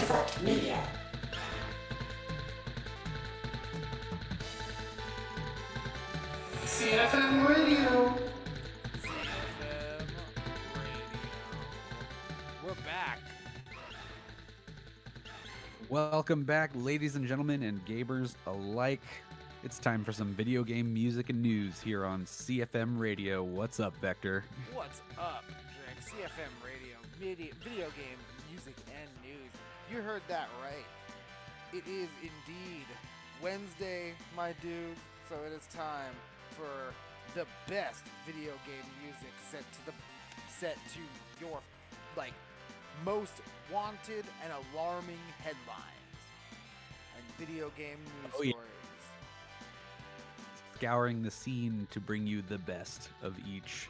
CFM Radio. CFM Radio. CFM Radio. We're back. Welcome back, ladies and gentlemen, and gamers alike. It's time for some video game music and news here on CFM Radio. What's up, Vector? What's up, Drake? CFM Radio, video game, music, and news. You heard that right. It is indeed Wednesday, my dude. So it is time for the best video game music set to your most wanted and alarming headlines and video game news stories. Scouring the scene to bring you the best of each.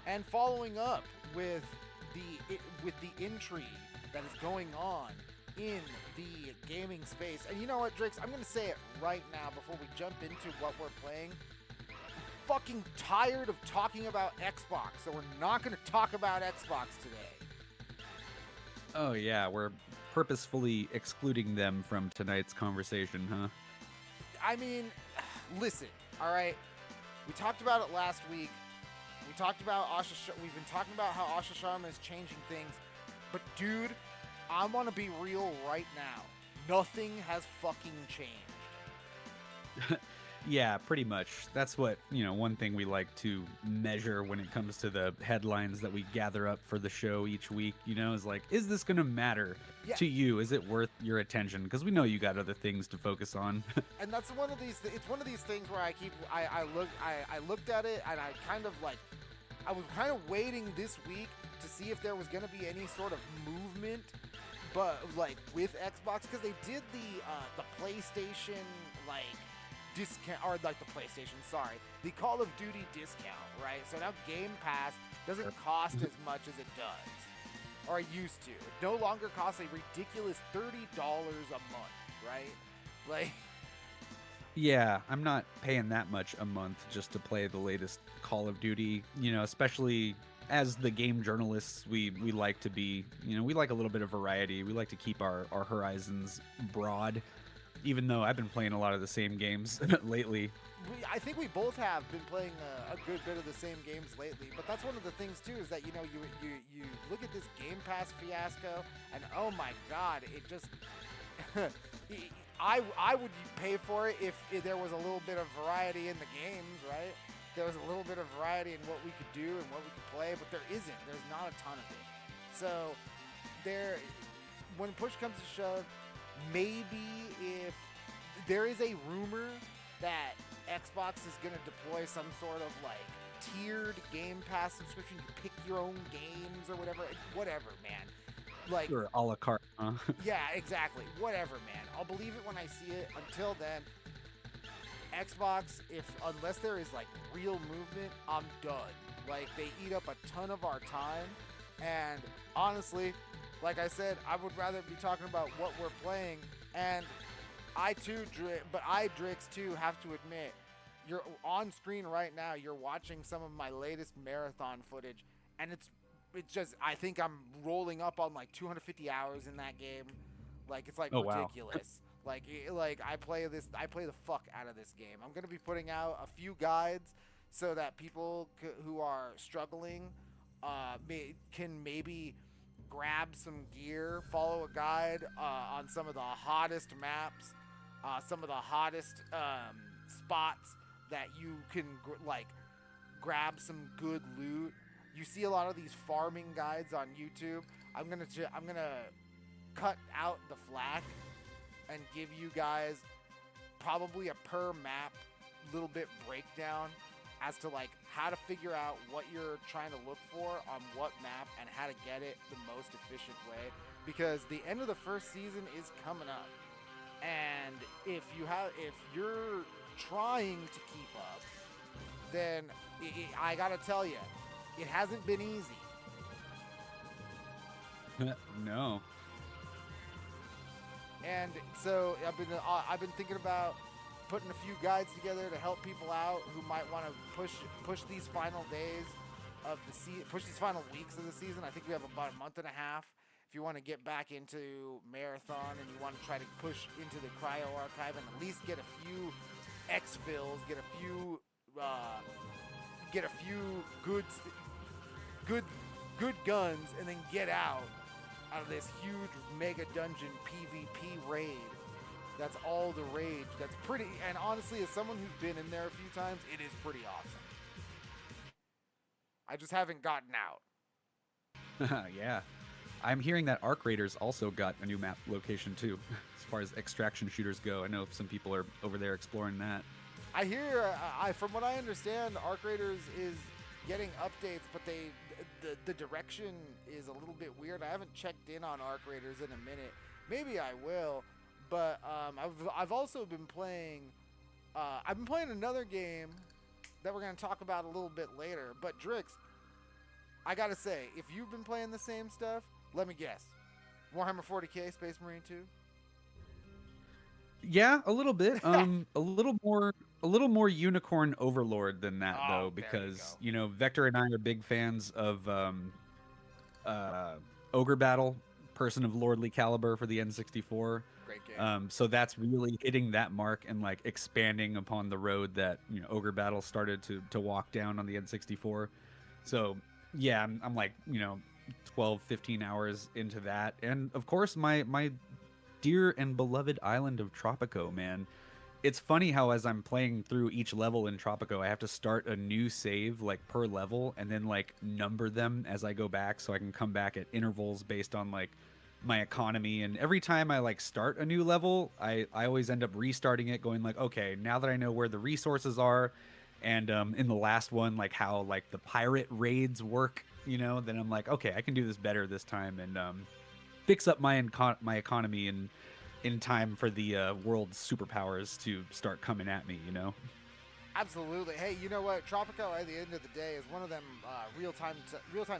And following up with the intrigue that is going on in the gaming space. And you know what, Drix? I'm going to say it right now before we jump into what we're playing. Fucking tired of talking about Xbox, so we're not going to talk about Xbox today. Oh yeah, we're purposefully excluding them from tonight's conversation, huh? I mean, listen, all right? We talked about it last week. We talked about we've been talking about how Asha Sharma is changing things. But dude, I want to be real right now. Nothing has fucking changed. Yeah, pretty much. That's what, one thing we like to measure when it comes to the headlines that we gather up for the show each week, is like, is this going to matter to you? Is it worth your attention? Because we know you got other things to focus on. And that's one of these, it's one of these things where I looked at it and I was kind of waiting this week to see if there was going to be any sort of movement, but with Xbox, because they did the PlayStation, discount, or the PlayStation, the Call of Duty discount, right? So now Game Pass doesn't cost as much as it does, or it used to. It no longer costs a ridiculous $30 a month, right? Yeah, I'm not paying that much a month just to play the latest Call of Duty, especially as the game journalists we like to be, we like a little bit of variety. We like to keep our horizons broad. Even though I've been playing a lot of the same games lately. I think we both have been playing a good bit of the same games lately. But that's one of the things, too, is that, you look at this Game Pass fiasco, and oh my god, it just... I would pay for it if there was a little bit of variety in the games, right? There was a little bit of variety in what we could do and what we could play, but there isn't. There's not a ton of it. So, when push comes to shove, maybe if there is a rumor that Xbox is going to deploy some sort of tiered Game Pass subscription, you pick your own games or whatever, man. Or a la carte, huh? Yeah, exactly. Whatever, man. I'll believe it when I see it. Until then, Xbox, unless there is real movement, I'm done. They eat up a ton of our time, and honestly, like I said, I would rather be talking about what we're playing. And Drix too, have to admit, you're on screen right now. You're watching some of my latest marathon footage, and it's just, I think I'm rolling up on 250 hours in that game. It's ridiculous. Wow. I play the fuck out of this game. I'm gonna be putting out a few guides so that people who are struggling can maybe grab some gear, follow a guide on some of the hottest maps, some of the hottest spots that you can grab some good loot. You see a lot of these farming guides on YouTube. I'm gonna cut out the flack and give you guys probably a per map little bit breakdown as to how to figure out what you're trying to look for on what map and how to get it the most efficient way, because the end of the first season is coming up, and if you're trying to keep up, then I gotta tell you, it hasn't been easy. No. And so I've been thinking about putting a few guides together to help people out who might want to push these final days of the season, push these final weeks of the season. I think we have about a month and a half, if you want to get back into Marathon and you want to try to push into the Cryo Archive and at least get a few exfils, get a few good good guns, and then get out of this huge mega dungeon PvP raid. That's all the rage. That's pretty, and honestly, as someone who's been in there a few times, it is pretty awesome. I just haven't gotten out. Yeah. I'm hearing that Arc Raiders also got a new map location too, as far as extraction shooters go. I know some people are over there exploring that. I hear, from what I understand, Arc Raiders is getting updates, but the direction is a little bit weird. I haven't checked in on Arc Raiders in a minute. Maybe I will. But I've also been playing. I've been playing another game that we're gonna talk about a little bit later. But Drix, I gotta say, if you've been playing the same stuff, let me guess, Warhammer 40K, Space Marine 2. Yeah, a little bit. A little more Unicorn Overlord than that though, There because you Vector and I are big fans of Ogre Battle, Person of Lordly Caliber for the N64. Great game. So that's really hitting that mark and like expanding upon the road that Ogre Battle started to walk down on the N64. So yeah, I'm like 12, 15 hours into that, and of course my dear and beloved island of Tropico, man. It's funny how as I'm playing through each level in Tropico, I have to start a new save like per level and then like number them as I go back so I can come back at intervals based on like my economy. And every time I like start a new level, I always end up restarting it, going like, okay, now that I know where the resources are, and in the last one, like how like the pirate raids work, then I'm like, okay, I can do this better this time and fix up my economy in time for the world's superpowers to start coming at me, Absolutely. Hey, you know what? Tropico, at the end of the day, is one of them real-time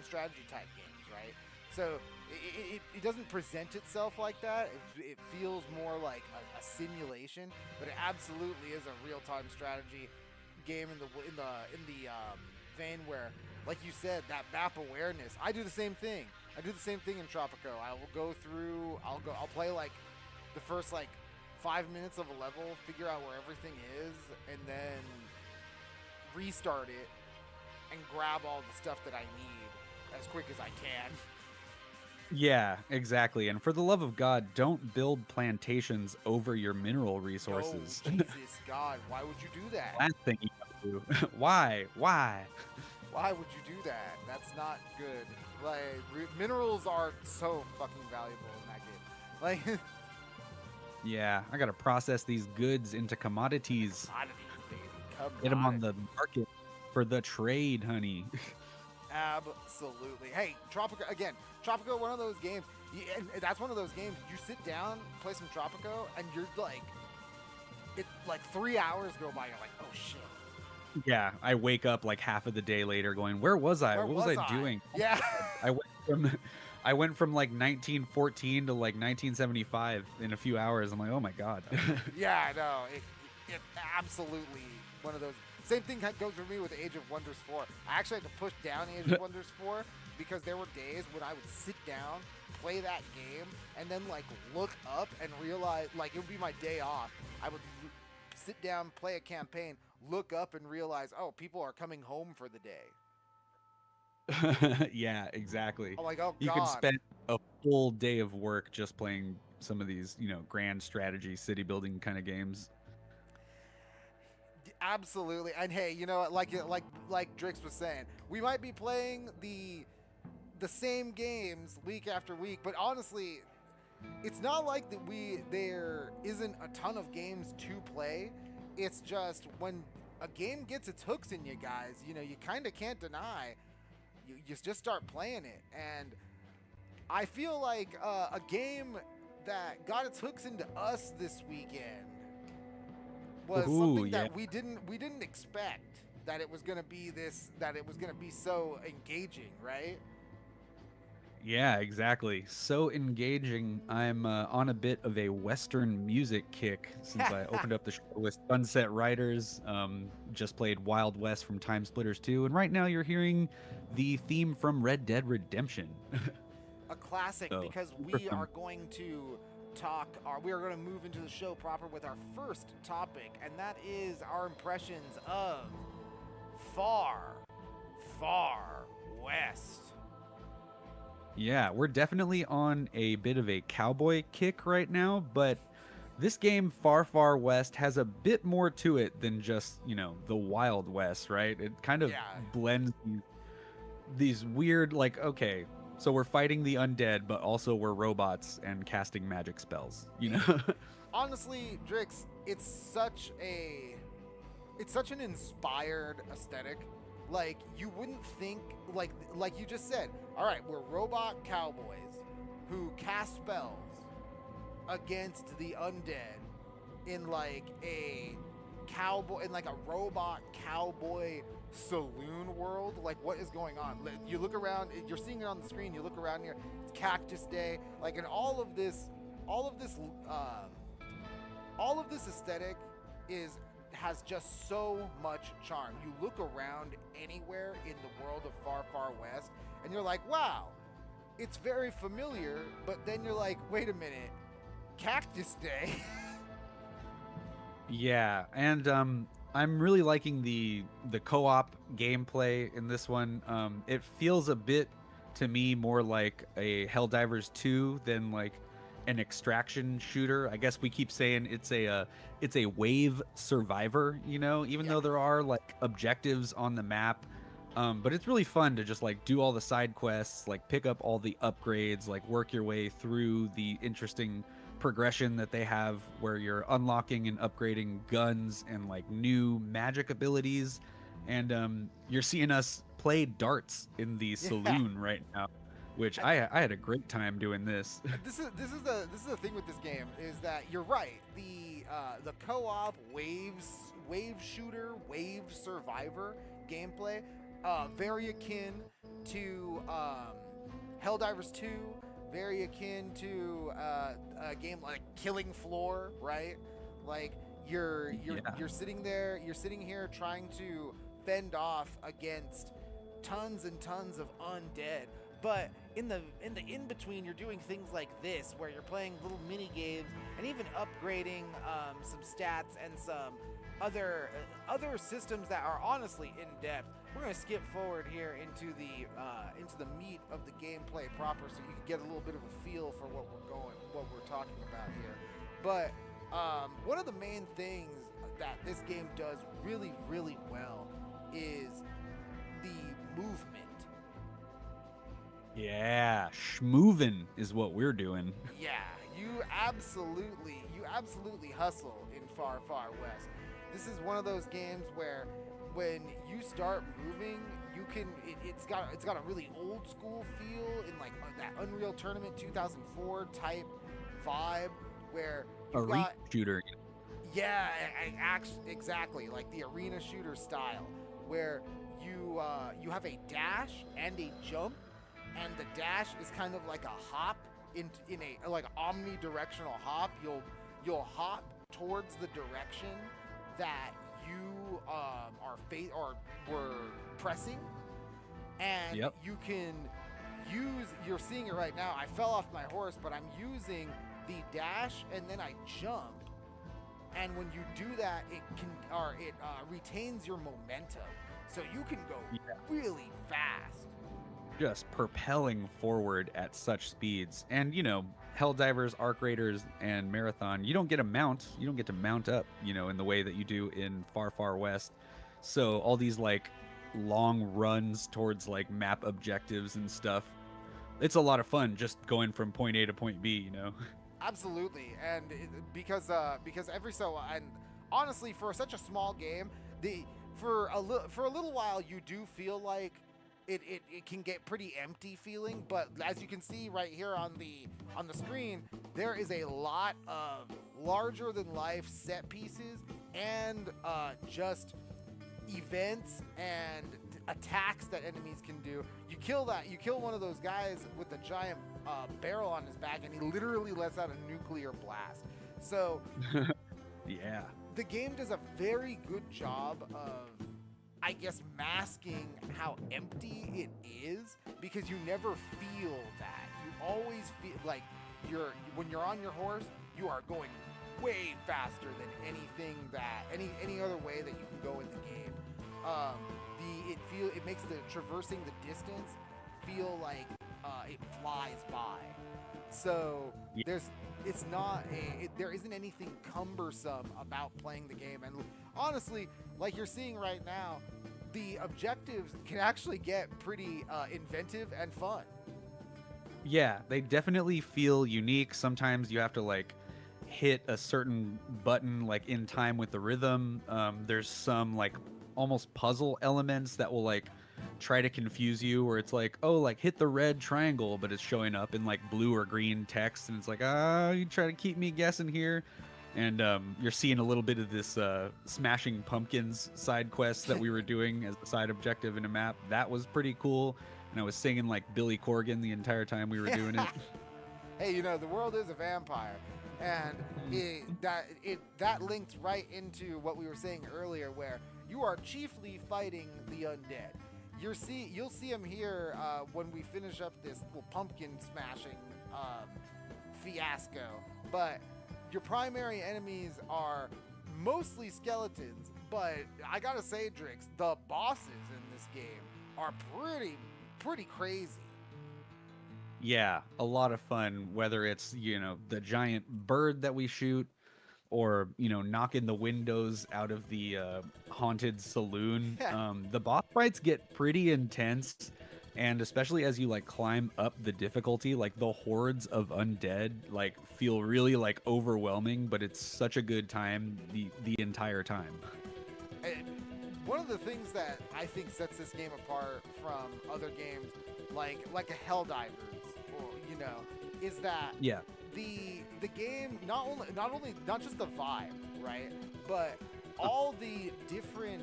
strategy type games, right? So it doesn't present itself like that. It feels more like a simulation, but it absolutely is a real-time strategy game in the vein where, like you said, that map awareness. I do the same thing. I do the same thing in Tropico. I will go through. I'll play like the first like 5 minutes of a level, figure out where everything is, and then restart it and grab all the stuff that I need as quick as I can. Yeah, exactly. And for the love of God, don't build plantations over your mineral resources. Oh, Jesus God, why would you do that? Last thing you gotta do. Why? Why would you do that? That's not good. Like, minerals are so fucking valuable in that game. Like, yeah, I gotta process these goods into commodities. Baby. Get them on the market for the trade, honey. Absolutely. Hey, Tropico, one of those games, and that's one of those games, you sit down, play some Tropico, and you're like, 3 hours go by, you're like, oh shit. Yeah, I wake up like half of the day later going, where was I? What was I doing? Yeah. I went from like 1914 to like 1975 in a few hours. I'm like, oh my God. Yeah, no, it absolutely one of those. Same thing goes for me with Age of Wonders 4. I actually had to push down Age of Wonders 4 because there were days when I would sit down, play that game, and then like look up and realize, like, it would be my day off. I would sit down, play a campaign, look up and realize, oh, people are coming home for the day. Yeah, exactly. I'm like, oh, you God. could spend a full day of work just playing some of these, grand strategy city building kind of games. Absolutely. And hey, you know, like Drix was saying, we might be playing the same games week after week, but honestly, it's not like there isn't a ton of games to play. It's just when a game gets its hooks in you guys, you kind of can't deny. You just start playing it, and I feel like a game that got its hooks into us this weekend was something that we didn't expect, that it was gonna be so engaging, right? Yeah, exactly. So engaging. I'm on a bit of a Western music kick since I opened up the show with Sunset Riders. Just played Wild West from Time Splitters 2, and right now you're hearing the theme from Red Dead Redemption. a classic, So, because super we fun. are going to we are going to move into the show proper with our first topic, and that is our impressions of Far, Far West. Yeah, we're definitely on a bit of a cowboy kick right now, but this game, Far Far West, has a bit more to it than just, the Wild West, right? It kind of Yeah. blends these weird, like, okay, so we're fighting the undead, but also we're robots and casting magic spells, you know? Honestly, Drix, it's such an inspired aesthetic. Like, you wouldn't think, like you just said, all right, we're robot cowboys who cast spells against the undead in like a robot cowboy saloon world. Like, what is going on? You look around, you're seeing it on the screen, you look around here, it's Cactus Day, like, and all of this aesthetic has just so much charm. You look around anywhere in the world of Far Far West and you're like, wow, it's very familiar, but then you're like, wait a minute, Cactus Day. Yeah, and I'm really liking the co-op gameplay in this one. It feels a bit to me more like a Helldivers 2 than like an extraction shooter. I guess we keep saying it's a wave survivor, even Yeah. though there are like objectives on the map. But it's really fun to just like do all the side quests, like pick up all the upgrades, like work your way through the interesting progression that they have where you're unlocking and upgrading guns and like new magic abilities. And you're seeing us play darts in the Yeah. saloon right now, which I had a great time doing this. This is the thing with this game, is that you're right. The co-op wave shooter, wave survivor gameplay, very akin to Helldivers 2, very akin to a game like Killing Floor, right? Like, you're sitting here trying to fend off against tons and tons of undead. But in the in between, you're doing things like this, where you're playing little mini games and even upgrading some stats and some other systems that are honestly in depth. We're gonna skip forward here into the meat of the gameplay proper, so you can get a little bit of a feel for what we're talking about here. But one of the main things that this game does really, really well is the movement. Yeah, schmoovin' is what we're doing. Yeah, you absolutely hustle in Far Far West. This is one of those games where when you start moving, it's got a really old school feel in like that Unreal Tournament 2004 type vibe, where you've Arena got, shooter. yeah, exactly, like the arena shooter style, where you have a dash and a jump, and the dash is kind of like a hop in a like omnidirectional hop. You'll hop towards the direction that you were pressing, and Yep. you can use. You're seeing it right now. I fell off my horse, but I'm using the dash and then I jump. And when you do that, it retains your momentum, so you can go really fast. Just propelling forward at such speeds. And Helldivers, Arc Raiders, and Marathon, you don't get to mount up, in the way that you do in Far Far West. So all these like long runs towards like map objectives and stuff, it's a lot of fun just going from point A to point B. Absolutely, and because and honestly, for such a small game, for a little while you do feel like it can get pretty empty feeling. But as you can see right here on the screen, there is a lot of larger than life set pieces and just events and attacks that enemies can do. You kill one of those guys with a giant barrel on his back, and he literally lets out a nuclear blast. So Yeah. the game does a very good job of I guess, masking how empty it is, because you never feel that. You always feel like when you're on your horse, you are going way faster than anything that any other way that you can go in the game. It makes the traversing the distance feel like it flies by. So Yeah. there isn't anything cumbersome about playing the game. And honestly, like you're seeing right now, the objectives can actually get pretty inventive and fun. Yeah, they definitely feel unique. Sometimes you have to like hit a certain button like in time with the rhythm. There's some like almost puzzle elements that will like try to confuse you, where it's like, oh, like hit the red triangle, but it's showing up in like blue or green text, and it's like, you try to keep me guessing here. And you're seeing a little bit of this smashing pumpkins side quest that we were doing as a side objective in a map. That was pretty cool. And I was singing like Billy Corgan the entire time we were doing it. Hey, the world is a vampire, and that linked right into what we were saying earlier, where you are chiefly fighting the undead. You'll see them here when we finish up this little pumpkin smashing fiasco. But your primary enemies are mostly skeletons. But I gotta say, Drix, the bosses in this game are pretty crazy. Yeah, a lot of fun, whether it's, the giant bird that we shoot, or, knocking the windows out of the haunted saloon. The boss fights get pretty intense, and especially as you like climb up the difficulty, like the hordes of undead like feel really like overwhelming, but it's such a good time the entire time. And one of the things that I think sets this game apart from other games, like a Helldivers, is that the game not just the vibe, right, but all the different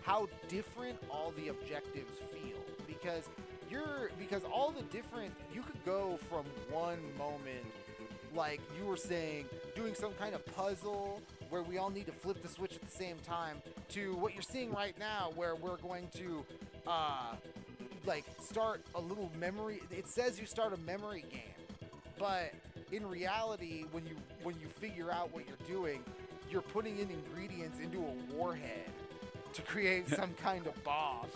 how different all the objectives feel, because all the different, you could go from one moment, like you were saying, doing some kind of puzzle where we all need to flip the switch at the same time, to what you're seeing right now, where we're going to start a little memory. It says you start a memory game, but in reality, when you figure out what you're doing, you're putting in ingredients into a warhead to create some kind of bomb.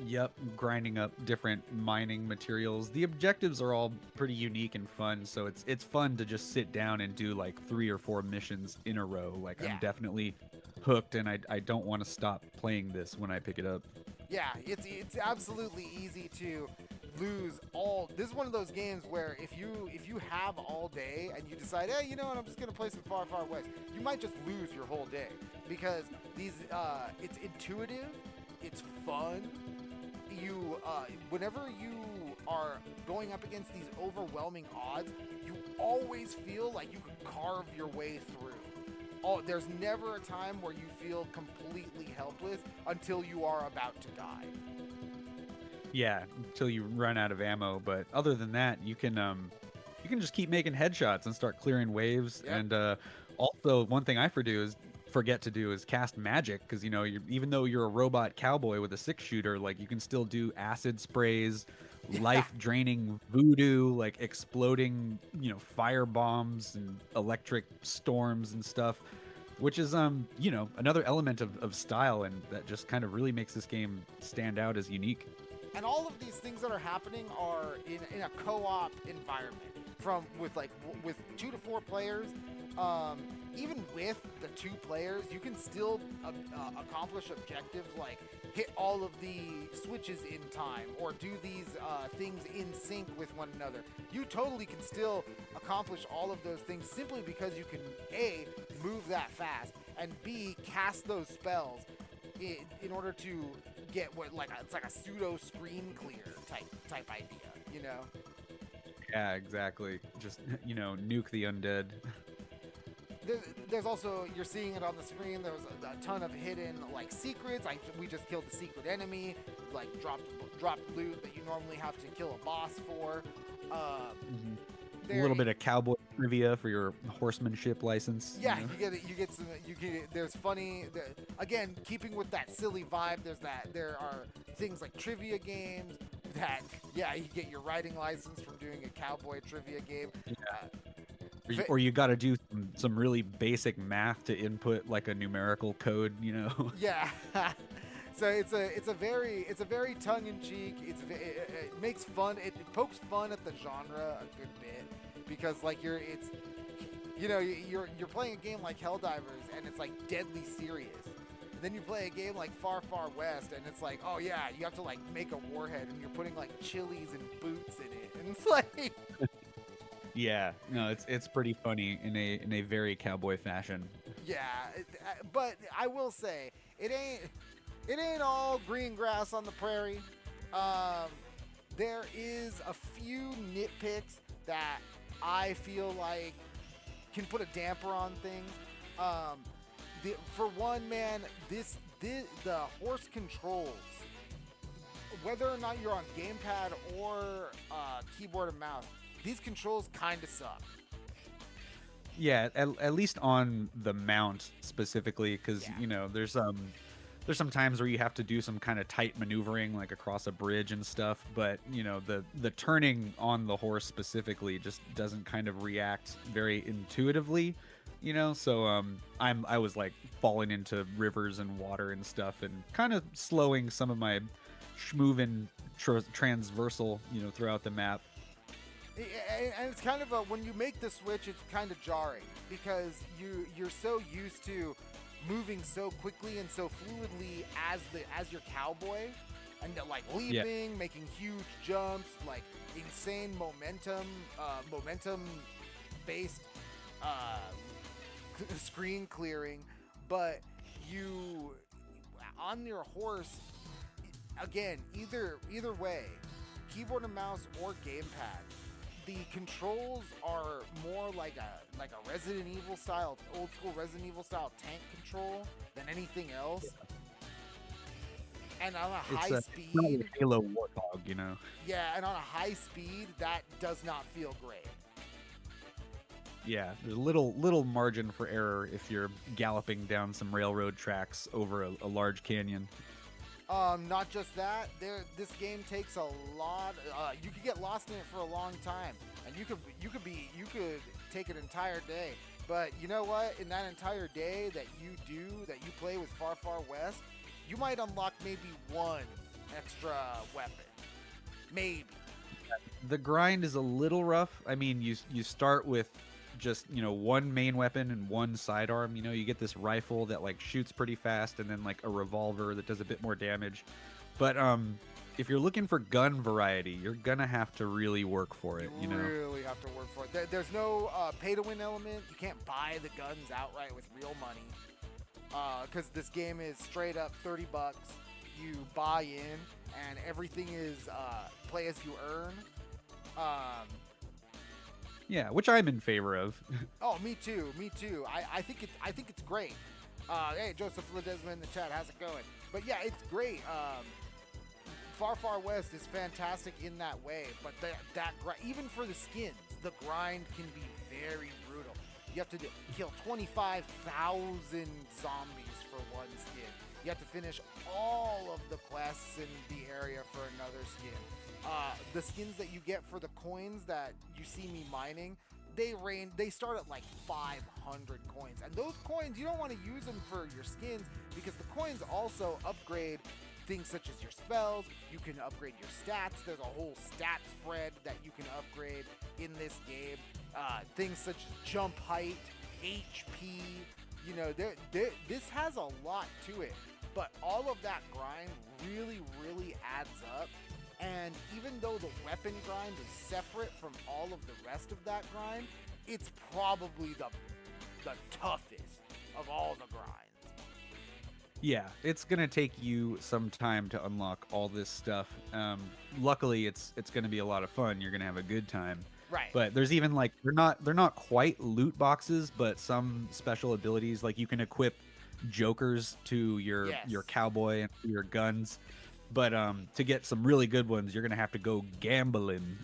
Yep, grinding up different mining materials. The objectives are all pretty unique and fun, so it's fun to just sit down and do like 3 or 4 missions in a row. Like, Yeah. I'm definitely hooked, and I don't want to stop playing this when I pick it up. Yeah, it's absolutely easy to lose all. This is one of those games where if you have all day and you decide, hey, you know what, I'm just gonna play some Far Far West, you might just lose your whole day, because it's intuitive, it's fun. Whenever you are going up against these overwhelming odds, you always feel like you can carve your way through. There's never a time where you feel completely helpless until you are about to die. Yeah, until you run out of ammo. But other than that, you can just keep making headshots and start clearing waves. Yep. And also, one thing I forget to do is cast magic, because even though you're a robot cowboy with a 6-shooter, like you can still do acid sprays, life draining voodoo, like exploding fire bombs and electric storms and stuff, which is another element of style, and that just kind of really makes this game stand out as unique. And all of these things that are happening are in a co-op environment, with 2 to 4 players. Even with the 2 players, you can still accomplish objectives like hit all of the switches in time, or do these things in sync with one another. You totally can still accomplish all of those things simply because you can A, move that fast, and B, cast those spells in order to get it's like a pseudo screen clear type idea, Yeah, exactly. Just nuke the undead. There's also, you're seeing it on the screen, there's a ton of hidden secrets. We just killed the secret enemy, dropped loot that you normally have to kill a boss for. a little bit of cowboy trivia for your horsemanship license. Yeah, You know? you get it. You get some. You get. There's funny. Again, keeping with that silly vibe. There are things like trivia games. That yeah, you get your riding license from doing a cowboy trivia game. Or you got to do some really basic math to input like a numerical code. You know. Yeah. So it's a very tongue in cheek. It makes fun. It pokes fun at the genre a good bit because like you're playing a game like Helldivers and it's like deadly serious. And then you play a game like Far Far West and it's like, oh yeah, you have to like make a warhead and you're putting like chilies and boots in it, and it's like. Yeah, no, it's pretty funny in a very cowboy fashion. Yeah, but I will say it ain't all green grass on the prairie. There is a few nitpicks that I feel like can put a damper on things. For one, man, the horse controls, whether or not you're on gamepad or keyboard and mouse, these controls kind of suck. Yeah, at least on the mount specifically, because you know there's some times where you have to do some kind of tight maneuvering, like across a bridge and stuff. But you know the turning on the horse specifically just doesn't kind of react very intuitively, you know. So I was like falling into rivers and water and stuff, and kind of slowing some of my schmovin transversal, you know, throughout the map. And it's kind of when you make the switch, it's kind of jarring because you're so used to moving so quickly and so fluidly as your cowboy, and like leaping, making huge jumps, like insane momentum based screen clearing, but you on your horse again, either way, keyboard and mouse or gamepad, the controls are more like a Resident Evil style, old school Resident Evil style tank control than anything else. And on a high speed, it's not a Halo Warthog, you know. Yeah, and on a high speed, that does not feel great. Yeah, there's a little margin for error if you're galloping down some railroad tracks over a large canyon. Not just that. This game takes a lot. You could get lost in it for a long time, and you could take an entire day. But you know what? In that entire day that you play with Far Far West, you might unlock maybe one extra weapon, maybe. The grind is a little rough. I mean, you start with just, you know, one main weapon and one sidearm. You know, you get this rifle that like shoots pretty fast, and then like a revolver that does a bit more damage. But if you're looking for gun variety, you're gonna have to really work for it. You know, really have to work for it. There's no pay to win element. You can't buy the guns outright with real money, because this game is straight up $30. You buy in, and everything is play as you earn. Yeah, which I'm in favor of. Oh, me too. I think it's great. Hey, Joseph Ledesma in the chat, how's it going? But yeah, it's great. Far Far West is fantastic in that way, but even for the skins, the grind can be very brutal. You have to kill 25,000 zombies for one skin. You have to finish all of the quests in the area for another skin. The skins that you get for the coins that you see me mining, they start at like 500 coins. And those coins, you don't want to use them for your skins because the coins also upgrade things such as your spells. You can upgrade your stats. There's a whole stat spread that you can upgrade in this game. Things such as jump height, HP. You know, this has a lot to it. But all of that grind really, really adds up. And even though the weapon grind is separate from all of the rest of that grind, it's probably the toughest of all the grinds. Yeah, it's gonna take you some time to unlock all this stuff. Luckily, it's gonna be a lot of fun. You're gonna have a good time. Right. But there's even like they're not quite loot boxes, but some special abilities, like you can equip jokers to your cowboy and your guns. But to get some really good ones, you're gonna have to go gambling.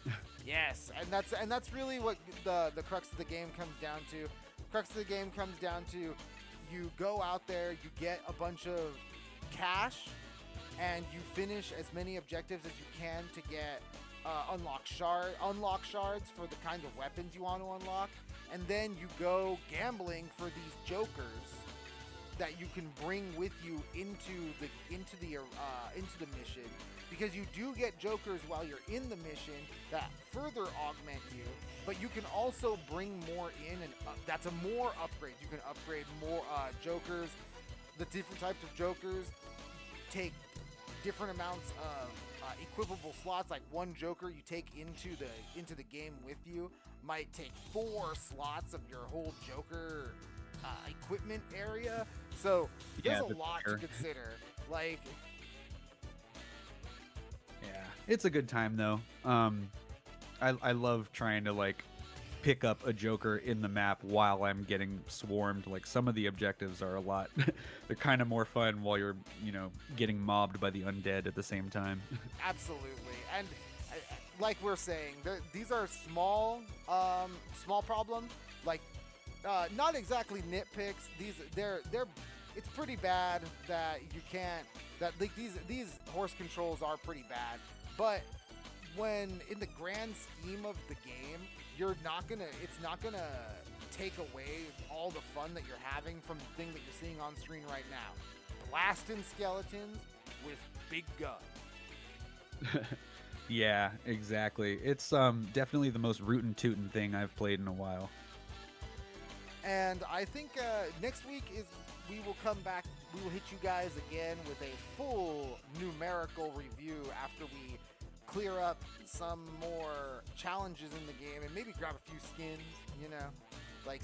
Yes, and that's really what the crux of the game comes down to. Crux of the game comes down to you go out there, you get a bunch of cash, and you finish as many objectives as you can to get unlock shards for the kind of weapons you want to unlock, and then you go gambling for these jokers that you can bring with you into the mission, because you do get jokers while you're in the mission that further augment you, but you can also bring more in, and that's a more upgrade. You can upgrade more jokers. The different types of jokers take different amounts of equipable slots. Like one joker you take into the game with you might take 4 slots of your whole joker equipment area. So there's a lot to consider. Like, yeah, it's a good time though. I love trying to like pick up a joker in the map while I'm getting swarmed. Like some of the objectives are a lot they're kind of more fun while you're, getting mobbed by the undead at the same time. Absolutely. And like we're saying, these are small problems. Like not exactly nitpicks. It's pretty bad that you can't, that like these horse controls are pretty bad, but when in the grand scheme of the game, it's not gonna take away all the fun that you're having from the thing that you're seeing on screen right now. Blasting skeletons with big guns. Yeah, exactly. It's definitely the most rootin' tootin' thing I've played in a while. And I think next week we will come back. We will hit you guys again with a full numerical review after we clear up some more challenges in the game and maybe grab a few skins. Like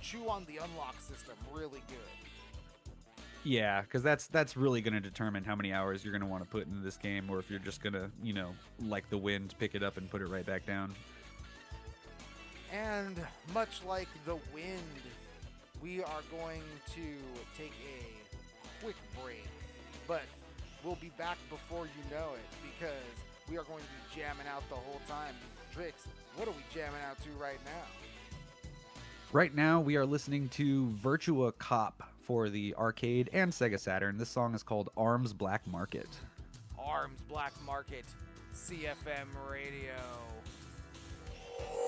chew on the unlock system really good. Yeah, because that's really going to determine how many hours you're going to want to put into this game, or if you're just going to, like the wind, pick it up and put it right back down. And much like the wind, we are going to take a quick break, but we'll be back before you know it, because we are going to be jamming out the whole time. Drix, what are we jamming out to right now? Right now, we are listening to Virtua Cop for the arcade and Sega Saturn. This song is called Arms Black Market. Arms Black Market, CFM Radio.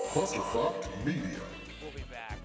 Clusterfuck Media. We'll be back.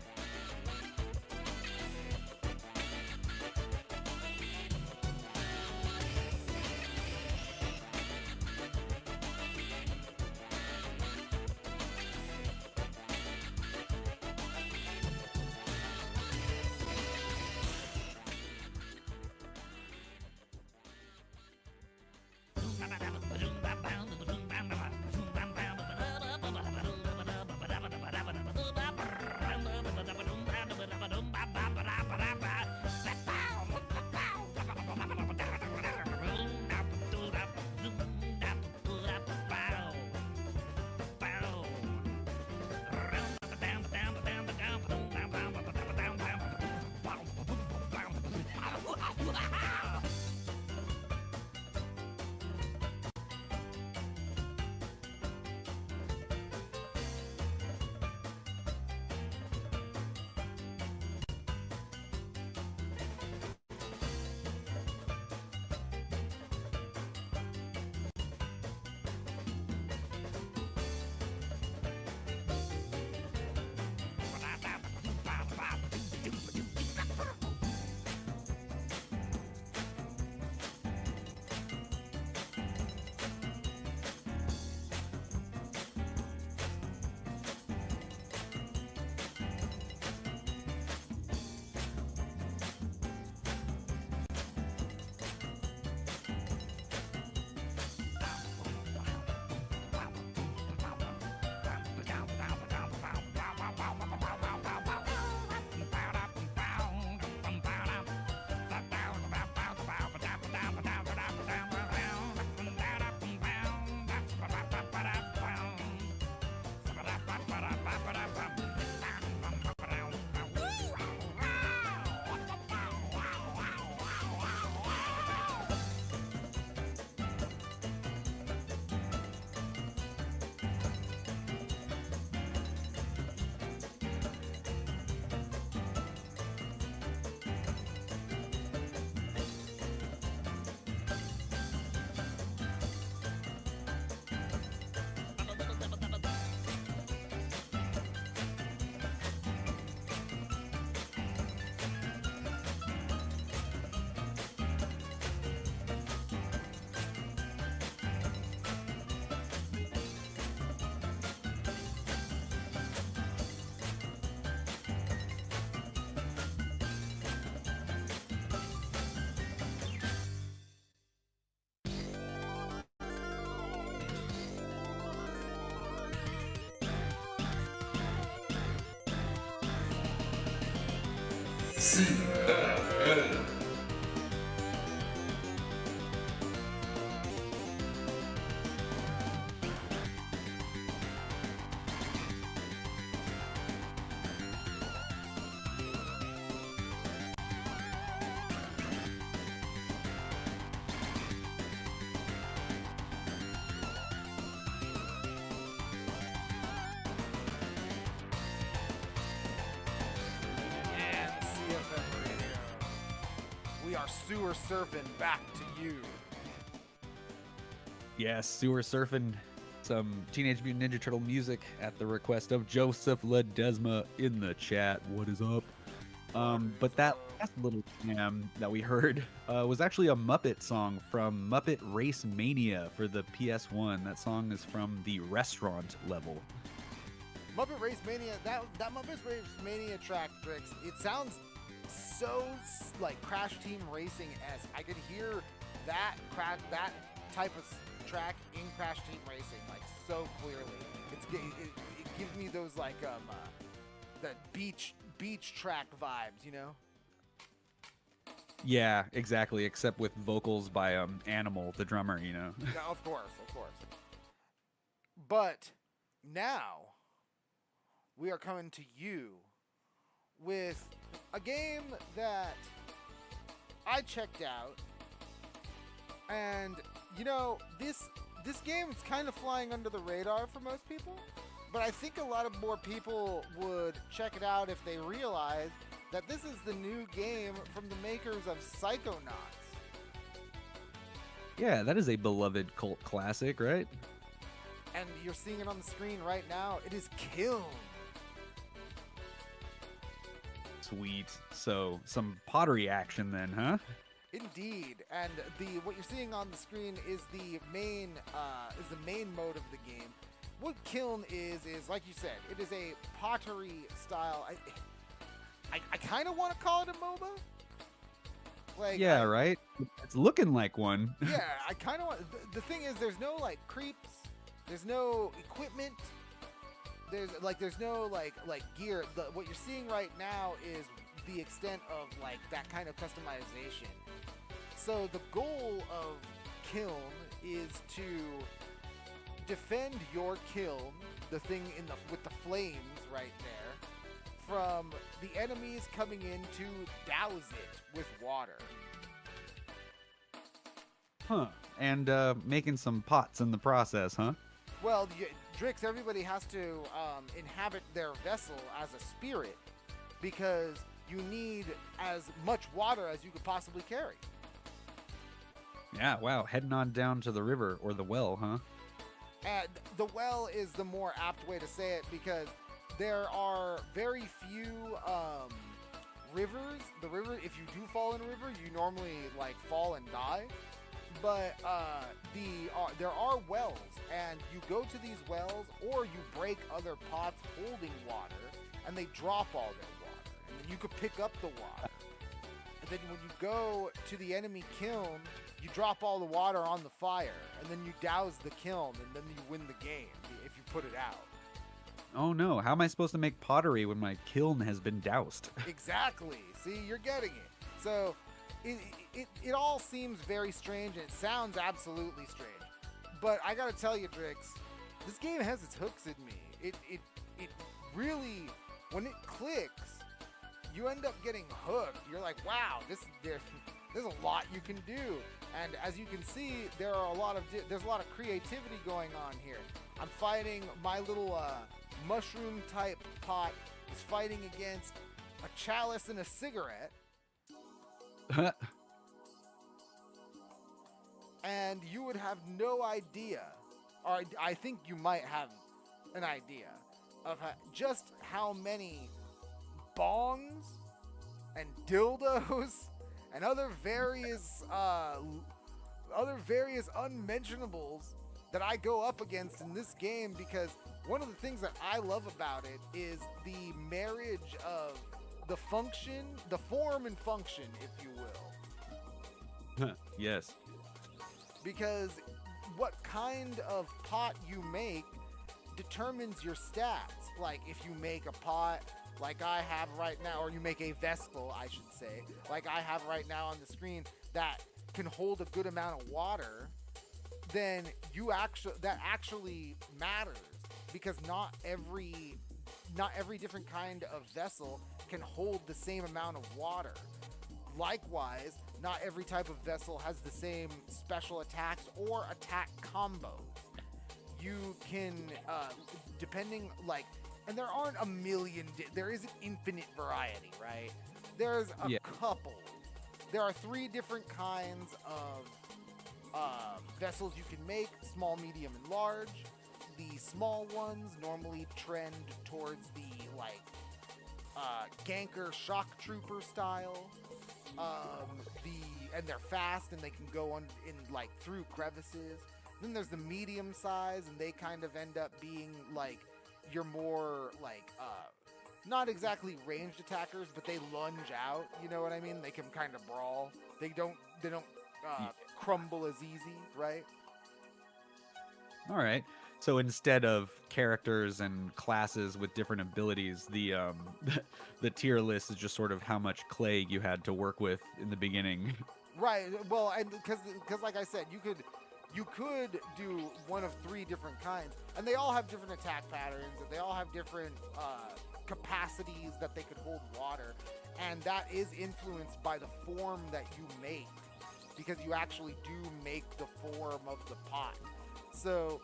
CFM. And CFM Radio. We are sewer surfing back to you. Yes, sewer surfing some Teenage Mutant Ninja Turtle music at the request of Joseph Ledesma in the chat. What is up? But that last little jam that we heard was actually a Muppet song from Muppet Race Mania for the PS1. That song is from the restaurant level. Muppet Race Mania, that Muppet Race Mania track, Drix, it sounds so like Crash Team Racing-esque. I could hear that type of track in Crash Team Racing like so clearly. It gives me those like the beach track vibes, you know? Yeah, exactly, except with vocals by Animal, the drummer, you know. No, of course. But now we are coming to you with a game that I checked out, and you know, this game is kind of flying under the radar for most people, but I think a lot of more people would check it out if they realize that this is the new game from the makers of Psychonauts. Yeah, that is a beloved cult classic, right? And you're seeing it on the screen right now. It is Kiln. Sweet. So, some pottery action then, huh? Indeed, and what you're seeing on the screen is the main mode of the game. What Kiln is like you said, it is a pottery style. I kind of want to call it a MOBA. Like, Yeah, right? It's looking like one. Yeah, I kind of want. The thing is, there's no like creeps. There's no equipment. There's no like gear. What you're seeing right now is the extent of like that kind of customization. So the goal of Kiln is to defend your kiln, the thing with the flames right there, from the enemies coming in to douse it with water. Huh. And making some pots in the process, huh? Well, Drix, everybody has to inhabit their vessel as a spirit because you need as much water as you could possibly carry. Yeah, wow. Heading on down to the river or the well, huh? And the well is the more apt way to say it because there are very few rivers. The river, if you do fall in a river, you normally like fall and die. But there are wells, and you go to these wells, or you break other pots holding water, and they drop all their water, and then you could pick up the water. And then when you go to the enemy kiln, you drop all the water on the fire, and then you douse the kiln, and then you win the game if you put it out. Oh no, how am I supposed to make pottery when my kiln has been doused? Exactly. See, you're getting it. So it all seems very strange, and it sounds absolutely strange. But I gotta tell you, Drix, this game has its hooks in me. It really, when it clicks, you end up getting hooked. You're like, wow, there's a lot you can do. And as you can see, there's a lot of creativity going on here. I'm fighting my little mushroom type pot is fighting against a chalice and a cigarette. And you would have no idea, or I think you might have an idea of just how many bongs and dildos and other various unmentionables that I go up against in this game, because one of the things that I love about it is the marriage of the form and function, if you will. Yes. Because what kind of pot you make determines your stats. Like if you make a pot like I have right now, or you make a vessel, I should say, like I have right now on the screen that can hold a good amount of water, then that actually matters, because not every different kind of vessel can hold the same amount of water. Likewise, not every type of vessel has the same special attacks or attack combos. You can, depending, like, and there aren't a million, there isn't infinite variety, right? There's a couple. There are 3 different kinds of vessels you can make: small, medium, and large. The small ones normally trend towards the, like, ganker shock trooper style. And they're fast and they can go like through crevices. Then there's the medium size, and they kind of end up being like your more like not exactly ranged attackers, but they lunge out. You know what I mean? They can kind of brawl. They don't crumble as easy, right? All right. So instead of characters and classes with different abilities, the the tier list is just sort of how much clay you had to work with in the beginning. Right. Well, and because like I said, you could do one of 3 different kinds, and they all have different attack patterns, and they all have different capacities that they could hold water, and that is influenced by the form that you make, because you actually do make the form of the pot. So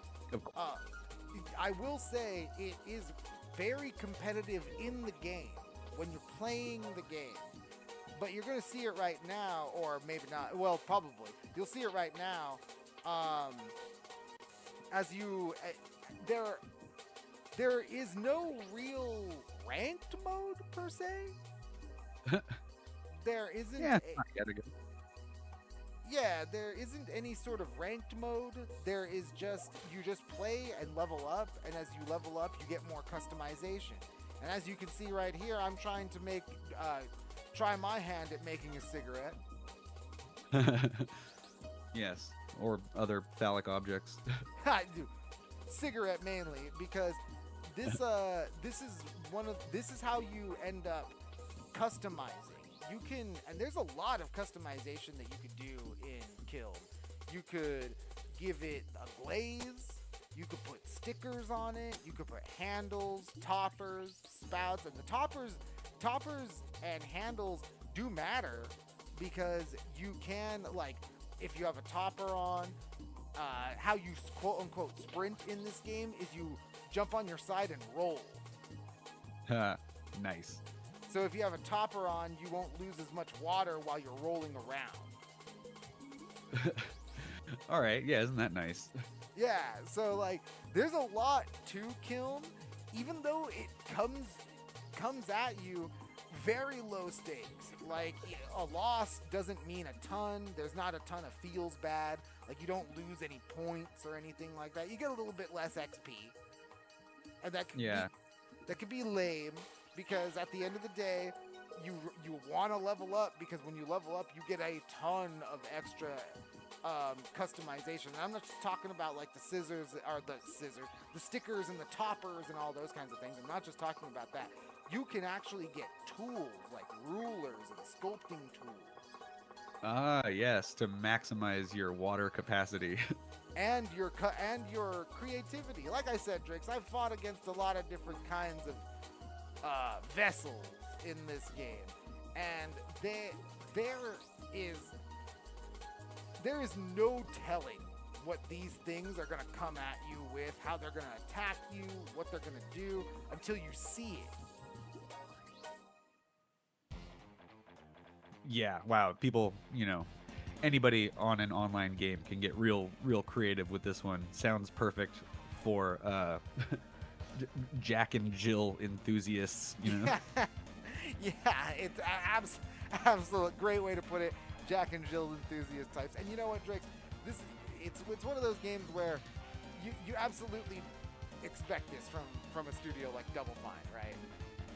I will say it is very competitive in the game when you're playing the game. But you're going to see it right now, or maybe not. Well, probably. You'll see it right now. As you... there is no real ranked mode, per se. There isn't... there isn't any sort of ranked mode. There is just... You just play and level up, and as you level up, you get more customization. And as you can see right here, I'm trying to make... try my hand at making a cigarette. Yes, or other phallic objects. I do. Cigarette mainly, because this is how you end up customizing. You can, and there's a lot of customization that you could do in Kiln. You could give it a glaze. You could put stickers on it. You could put handles, toppers, spouts, and the toppers and handles do matter, because you can, like, if you have a topper on, how you quote unquote sprint in this game is you jump on your side and roll. Nice. So if you have a topper on, you won't lose as much water while you're rolling around. All right, yeah, isn't that nice? Yeah, so like there's a lot to Kiln, even though it comes at you very low stakes. Like, a loss doesn't mean a ton. There's not a ton of feels bad. Like, you don't lose any points or anything like that. You get a little bit less XP, and that could be lame, because at the end of the day, you want to level up, because when you level up, you get a ton of extra customization. And I'm not just talking about like the stickers and the toppers and all those kinds of things. I'm not just talking about that. You can actually get tools like rulers and sculpting tools. Ah, yes, to maximize your water capacity. and your creativity. Like I said, Drix, I've fought against a lot of different kinds of vessels in this game, and there is no telling what these things are going to come at you with, how they're going to attack you, what they're going to do, until you see it. Yeah, wow. People, anybody on an online game can get real creative with this one. Sounds perfect for Jack and Jill enthusiasts, Yeah, it's absolute great way to put it. Jack and Jill enthusiast types. And you know what, Drix? It's one of those games where you absolutely expect this from a studio like Double Fine, right?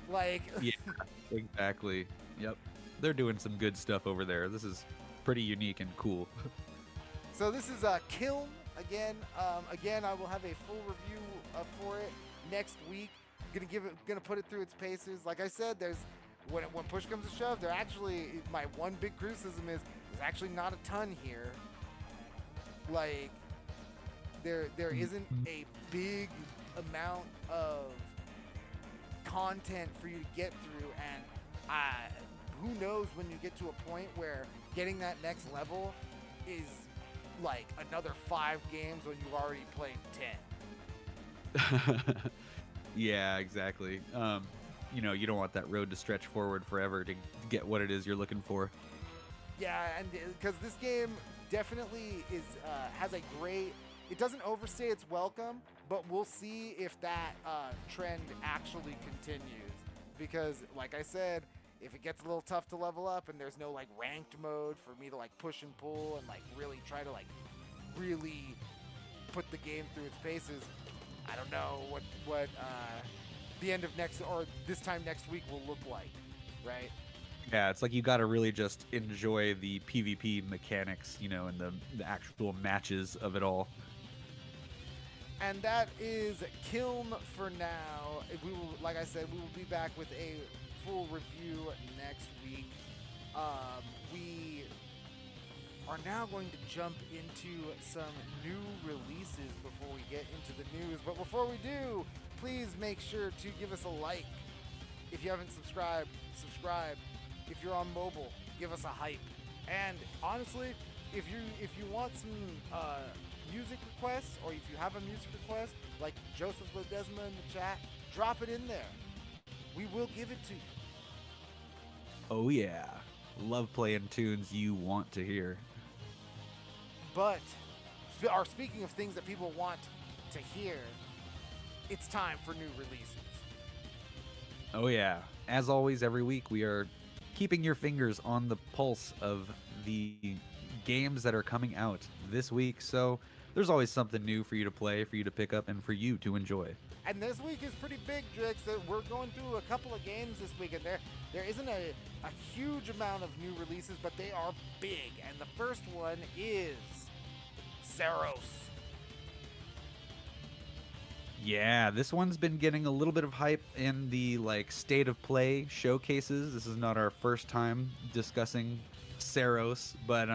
Like yeah, exactly. Yep. They're doing some good stuff over there. This is pretty unique and cool. So this is Kiln again. Again, I will have a full review for it next week. gonna put it through its paces. Like I said, there's when push comes to shove, there actually my one big criticism is there's actually not a ton here. Like there isn't a big amount of content for you to get through, and who knows when you get to a point where getting that next level is like another 5 games when you've already played 10. Yeah, exactly. You don't want that road to stretch forward forever to get what it is you're looking for. Yeah, and because this game definitely has a great. It doesn't overstay its welcome, but we'll see if that trend actually continues. Because, like I said, if it gets a little tough to level up and there's no like ranked mode for me to like push and pull and like really try to like really put the game through its paces, I don't know what the end of next or this time next week will look like, right? Yeah, it's like you got to really just enjoy the PvP mechanics, and the actual matches of it all. And that is Kiln for now. We will, like I said, we will be back with a full review next week. We are now going to jump into some new releases before we get into the news. But before we do, please make sure to give us a like. If you haven't subscribed, subscribe. If you're on mobile, give us a hype. And honestly, if you want some music requests, or if you have a music request, like Joseph Ledesma in the chat, drop it in there. We will give it to you. Oh yeah, love playing tunes you want to hear. But, speaking of things that people want to hear, it's time for new releases. Oh yeah, as always, every week we are keeping your fingers on the pulse of the games that are coming out this week. So there's always something new for you to play, for you to pick up, and for you to enjoy. And this week is pretty big, Drix. We're going through a couple of games this week, and there isn't a huge amount of new releases, but they are big. And the first one is Saros. Yeah, this one's been getting a little bit of hype in the state of play showcases. This is not our first time discussing Saros, but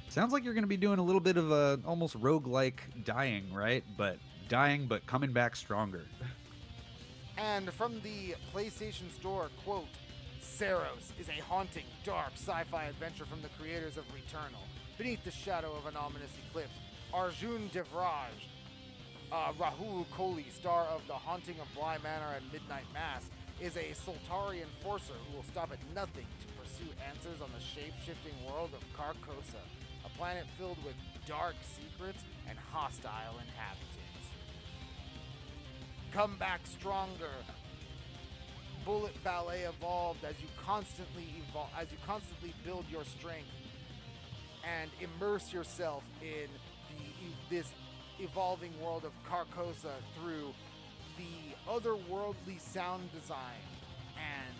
sounds like you're going to be doing a little bit of a almost roguelike dying, right? But coming back stronger. And from the PlayStation Store, quote, Saros is a haunting, dark sci-fi adventure from the creators of Returnal. Beneath the shadow of an ominous eclipse, Arjun Devraj, Rahul Kohli, star of The Haunting of Bly Manor and Midnight Mass, is a Soltari enforcer who will stop at nothing to pursue answers on the shape-shifting world of Carcosa, a planet filled with dark secrets and hostile inhabitants. Come back stronger. Bullet Ballet evolved as you constantly build your strength and immerse yourself in this evolving world of Carcosa through the otherworldly sound design and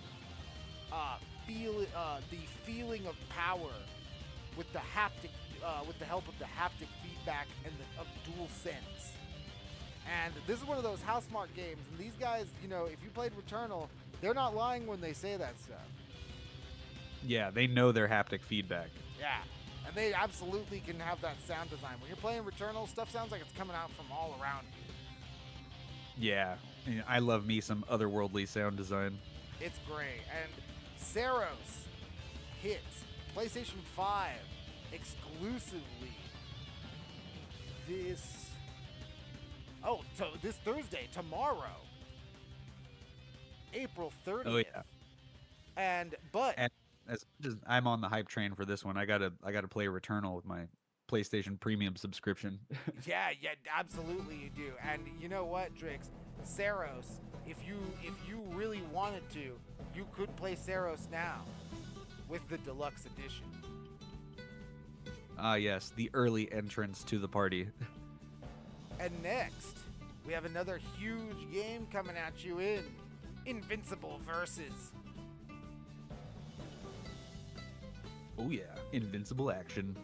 the feeling of power with the haptic, with the help of the haptic feedback and of dual sense. And this is one of those Housemarque games, and these guys, if you played Returnal, they're not lying when they say that stuff. Yeah, they know their haptic feedback. Yeah. And they absolutely can have that sound design. When you're playing Returnal, stuff sounds like it's coming out from all around you. Yeah, I love me some otherworldly sound design. It's great. And Saros hits PlayStation 5 exclusively this Thursday, tomorrow, April 30th. Oh yeah. And as I'm on the hype train for this one, I gotta play Returnal with my PlayStation Premium subscription. yeah, absolutely you do. And you know what, Drix? Saros, if you really wanted to, you could play Saros now with the deluxe edition. Ah, yes, the early entrance to the party. And next, we have another huge game coming at you in Invincible Versus. Oh yeah, invincible action.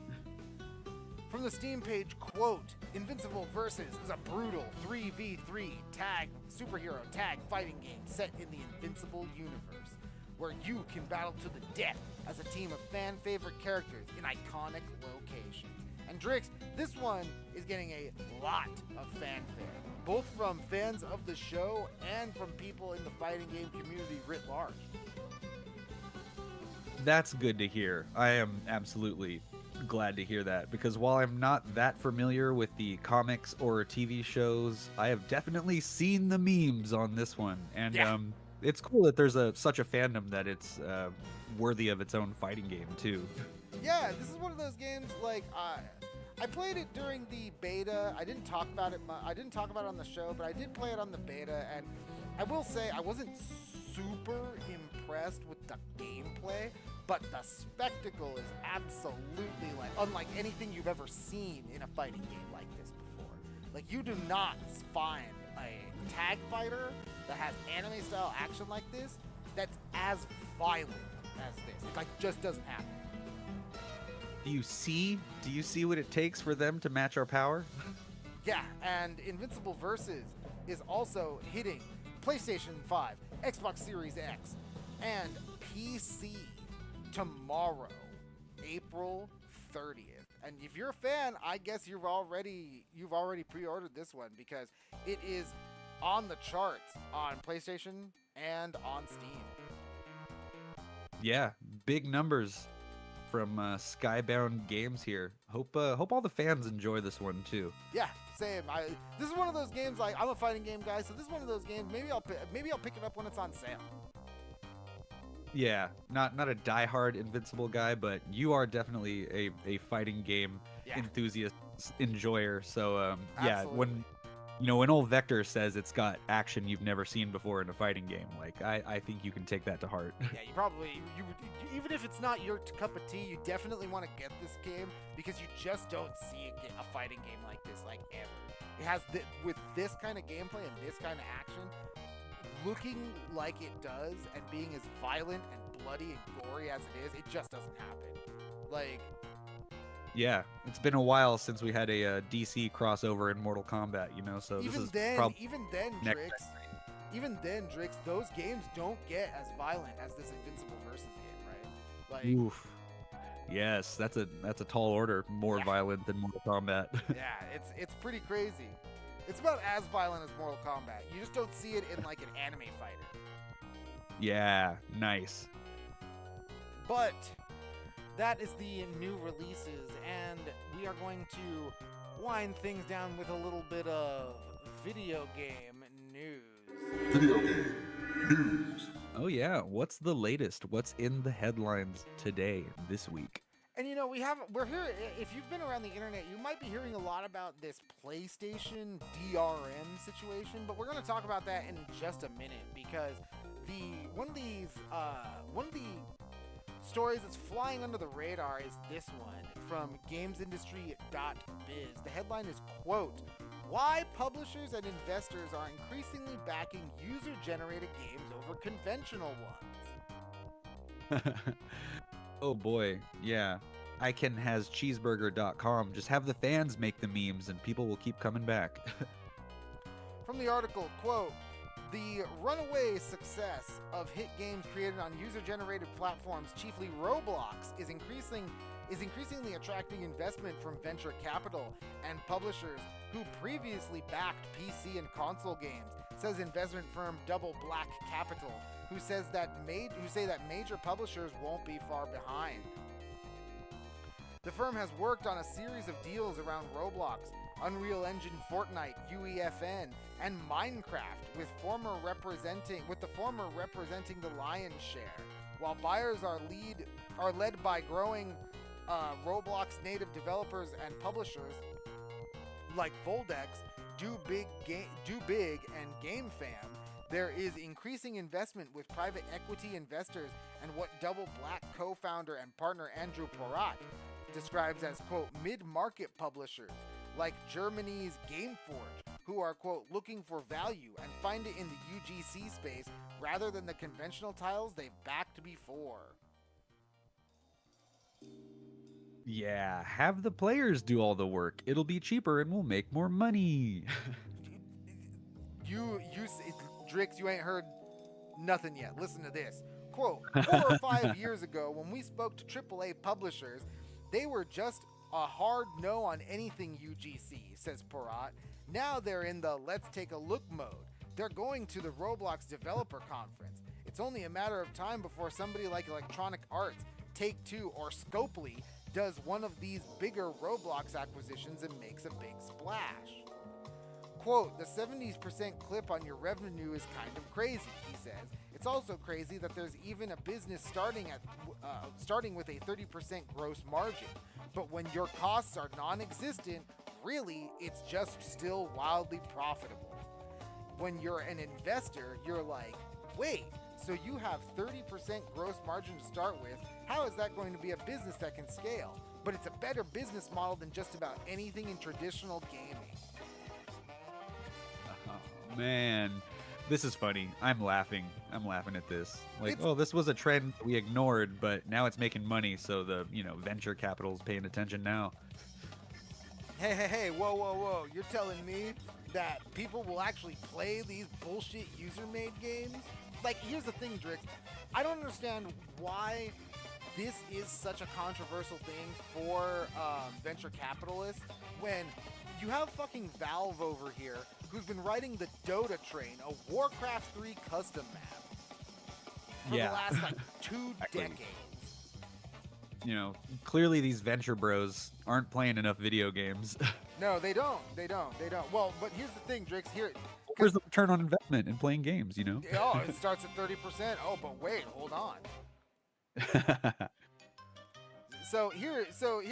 From From the Steam page, quote, Invincible Versus is a brutal 3v3 superhero tag fighting game set in the Invincible universe, where you can battle to the death as a team of fan-favorite characters in iconic locations. And Drix, this one is getting a lot of fanfare, both from fans of the show and from people in the fighting game community writ large. That's good to hear. I am absolutely glad to hear that, because while I'm not that familiar with the comics or TV shows, I have definitely seen the memes on this one, and it's cool that there's such a fandom that it's worthy of its own fighting game too. Yeah, this is one of those games like I played it during the beta. I didn't talk about it. I didn't talk about it on the show, but I did play it on the beta, and I will say I wasn't super impressed with the gameplay, but the spectacle is absolutely unlike anything you've ever seen in a fighting game like this before. Like, you do not find a tag fighter that has anime-style action like this that's as violent as this. It just doesn't happen. Do you see what it takes for them to match our power? Yeah, and Invincible Versus is also hitting PlayStation 5, Xbox Series X, and PC tomorrow, April 30th. And if you're a fan, I guess you've already pre-ordered this one, because it is on the charts on PlayStation and on Steam. Yeah, big numbers from Skybound Games here. Hope all the fans enjoy this one too. Yeah, same. This is one of those games, I'm a fighting game guy, so this is one of those games. Maybe I'll pick it up when it's on sale. Yeah, not a diehard Invincible guy, but you are definitely a fighting game enthusiast, enjoyer. So yeah, when old Vector says it's got action you've never seen before in a fighting game, I think you can take that to heart. Yeah, you even if it's not your cup of tea, you definitely want to get this game, because you just don't see a fighting game like this ever. It has with this kind of gameplay and this kind of action, looking like it does and being as violent and bloody and gory as it is, it just doesn't happen. Yeah, it's been a while since we had a DC crossover in Mortal Kombat, so this is even then, Drix, those games don't get as violent as this Invincible Versus game, right? Oof. Yes, that's a tall order, more violent than Mortal Kombat. Yeah, it's pretty crazy. It's about as violent as Mortal Kombat. You just don't see it in an anime fighter. Yeah, nice. But that is the new releases, and we are going to wind things down with a little bit of video game news. Video game news. Oh yeah, what's the latest? What's in the headlines today, this week? And we're here, if you've been around the internet, you might be hearing a lot about this PlayStation DRM situation, but we're going to talk about that in just a minute, because one of the stories that's flying under the radar is this one from gamesindustry.biz. The headline is, quote, Why publishers and investors are increasingly backing user-generated games over conventional ones. Oh boy, yeah. ICanHasCheeseburger.com. Just have the fans make the memes and people will keep coming back. From the article, quote, the runaway success of hit games created on user-generated platforms, chiefly Roblox, is increasingly attracting investment from venture capital and publishers who previously backed PC and console games, says investment firm Double Black Capital, who say that major publishers won't be far behind. The firm has worked on a series of deals around Roblox, Unreal Engine, Fortnite, UEFN, and Minecraft, with the former representing the lion's share, while buyers are led by growing Roblox native developers and publishers like Voldex, Do Big, and GameFam. There is increasing investment with private equity investors and what Double Black co-founder and partner Andrew Porat describes as, quote, mid-market publishers like Germany's Gameforge, who are, quote, looking for value and find it in the UGC space rather than the conventional titles they've backed before. Yeah, have the players do all the work. It'll be cheaper and we'll make more money. Drix, you ain't heard nothing yet. Listen to this. Quote, 4 or 5 years ago, when we spoke to AAA publishers, they were just a hard no on anything UGC, says Porat. Now they're in the let's take a look mode. They're going to the Roblox Developer Conference. It's only a matter of time before somebody like Electronic Arts, Take-Two, or Scopely does one of these bigger Roblox acquisitions and makes a big splash. Quote, the 70% clip on your revenue is kind of crazy, he says. It's also crazy that there's even a business starting with a 30% gross margin. But when your costs are non-existent, really, it's just still wildly profitable. When you're an investor, you're like, wait, so you have 30% gross margin to start with? How is that going to be a business that can scale? But it's a better business model than just about anything in traditional gaming. Oh, man. This is funny. I'm laughing at this. This was a trend we ignored, but now it's making money, so the, venture capital's paying attention now. Hey, whoa. You're telling me that people will actually play these bullshit user-made games? Here's the thing, Drix. I don't understand why this is such a controversial thing for venture capitalists when you have fucking Valve over here who's been writing the Dota train, a Warcraft 3 custom map for the last 2 decades. Clearly these venture bros aren't playing enough video games. No, they don't. Well, but here's the thing, Drix. Where's the return on investment in playing games, Oh, it starts at 30%. Oh, but wait, hold on. So here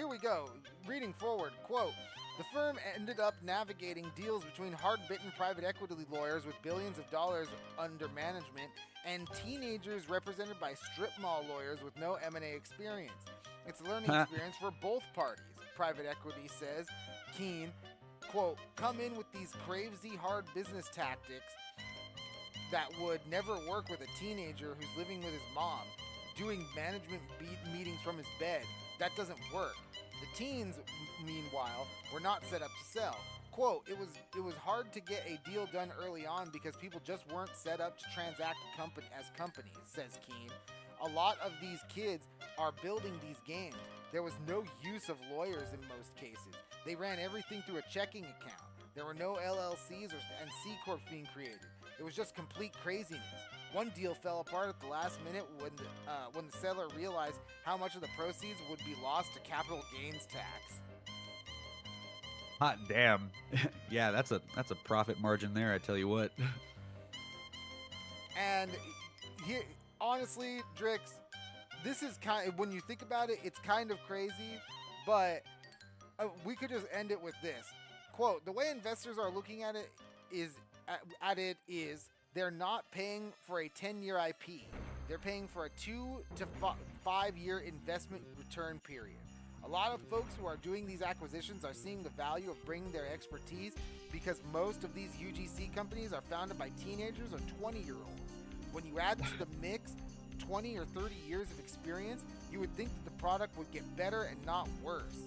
we go. Reading forward, quote, the firm ended up navigating deals between hard-bitten private equity lawyers with billions of dollars under management and teenagers represented by strip mall lawyers with no M&A experience. It's a learning experience for both parties, private equity says. Keen, quote, come in with these crazy hard business tactics that would never work with a teenager who's living with his mom, doing management meetings from his bed. That doesn't work. The teens, meanwhile, were not set up to sell. Quote, it was hard to get a deal done early on because people just weren't set up to transact as companies, says Keen. A lot of these kids are building these games. There was no use of lawyers in most cases. They ran everything through a checking account. There were no LLCs and C-Corps being created. It was just complete craziness. One deal fell apart at the last minute when the seller realized how much of the proceeds would be lost to capital gains tax. Hot damn. Yeah, that's a profit margin there, I tell you what. And here, honestly, Drix, this is when you think about it, it's kind of crazy, but we could just end it with this. Quote, the way investors are looking at it is they're not paying for a 10-year IP. They're paying for a 2 to 5 year investment return period. A lot of folks who are doing these acquisitions are seeing the value of bringing their expertise because most of these UGC companies are founded by teenagers or 20-year-olds. When you add to the mix 20 or 30 years of experience, you would think that the product would get better and not worse.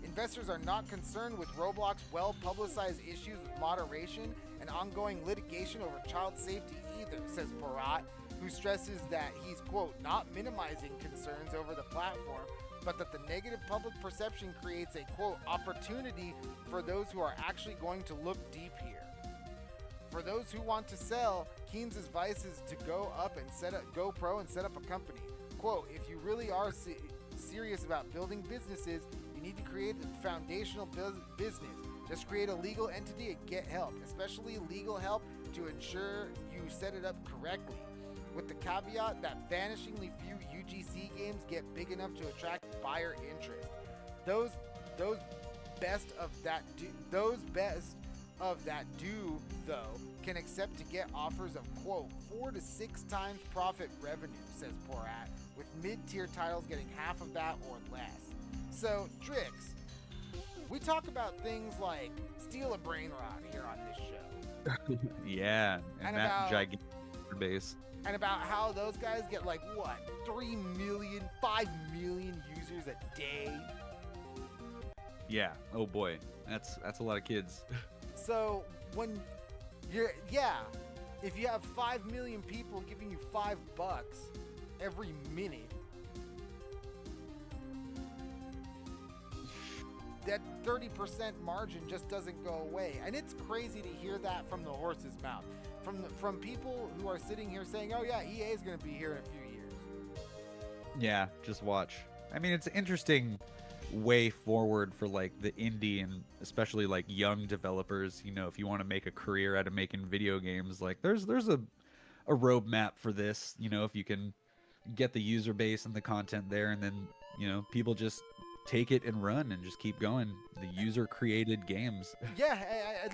Investors are not concerned with Roblox well-publicized issues with moderation and ongoing litigation over child safety either, says Porat, who stresses that he's, quote, not minimizing concerns over the platform, but that the negative public perception creates a, quote, opportunity for those who are actually going to look deep here. For those who want to sell, Keen's advice is to go pro and set up a company. Quote, if you really are serious about building businesses, you need to create a foundational business. Just create a legal entity and get help, especially legal help to ensure you set it up correctly. With the caveat that vanishingly few UGC games get big enough to attract buyer interest. Those best of that do, though, can accept to get offers of, quote, 4 to 6 times profit revenue, says Porat, with mid-tier titles getting half of that or less. So, Drix, we talk about things like Steal a Brain Rot here on this show. Yeah, and that gigantic base. And about how those guys get 3 million, 5 million users a day. Yeah. Oh boy, that's a lot of kids. So when if you have 5 million people giving you $5 every minute, that 30% margin just doesn't go away. And it's crazy to hear that from the horse's mouth. From people who are sitting here saying, oh yeah, EA is going to be here in a few years. Yeah, just watch. I mean, it's an interesting way forward for like the indie and especially like young developers. You know, if you want to make a career out of making video games, like there's a roadmap for this. You know, if you can get the user base and the content there, and then people just take it and run and just keep going. The user created games. Yeah,